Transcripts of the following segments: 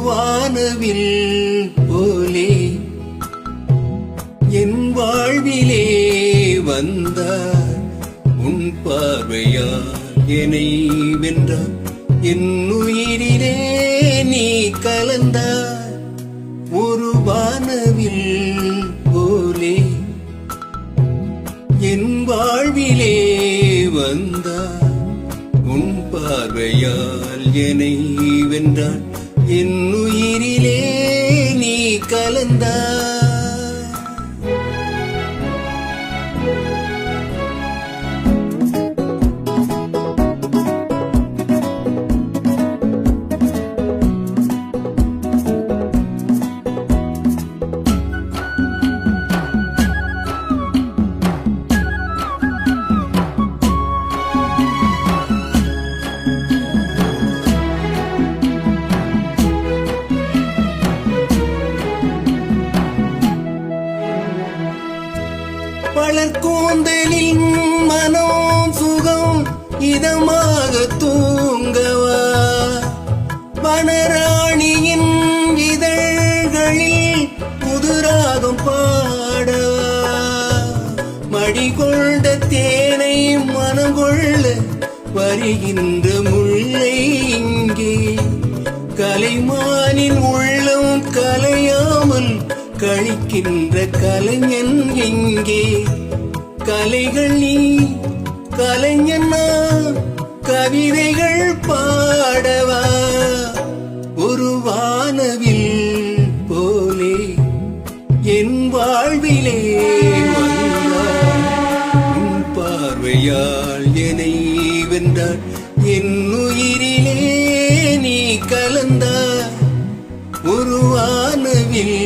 வானவில் போலே என் வாழ்விலே வந்தார். உன் பார்வையால் என்னை வென்றார். என் உயிரிலே நீ கலந்தார். ஒரு வானவில் போலே என் வாழ்விலே வந்தார். உன் பார்வையால் என்னை வென்றார். என் உயிரிலே நீ கலந்தாய். வளர்கூந்தலின் மனம் சுகம் இதமாக தூங்கவா. வனராணியின் இதழ்களில் புதுராகம் பாடவா. மடிகொண்ட தேனை மனங்கொள்ள வருகின்ற முல்லை இங்கே. கலைமானின் உள்ளம் கலையாமல் கழிக்கின்ற கலைஞன் எங்கே. கலைகள் நீ கலைஞன் நான் கவிதைகள் பாடவா. ஒரு வானவில் போலே என் வாழ்விலே வந்தார். உன் பார்வையால் என்னை வென்றார். என் உயிரிலே நீ கலந்தார். ஒரு வானவில்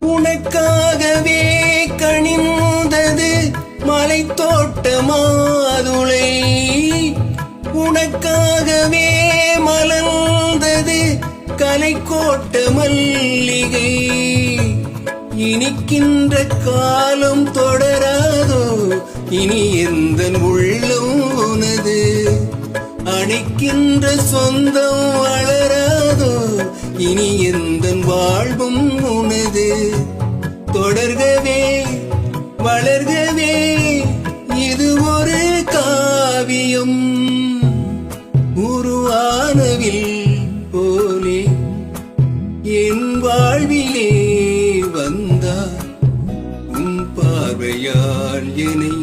உனக்காகவே கனிந்தது மலை தோட்ட மாதுளை. உனக்காகவே மலர்ந்தது கலைக்கோட்ட மல்லிகை. இனிக்கின்ற காலம் தொடராதோ இனி எந்த உள்ளம் உனது. அணைக்கின்ற சொந்தம் வளராதோ இனி எந்த வாழ்வும் உனது. தொடர்கவே வளர்கவே இது ஒரு காவியம். உருவானவில் போலே என் வாழ்விலே வந்தார். உன் பார்வையால் என்னை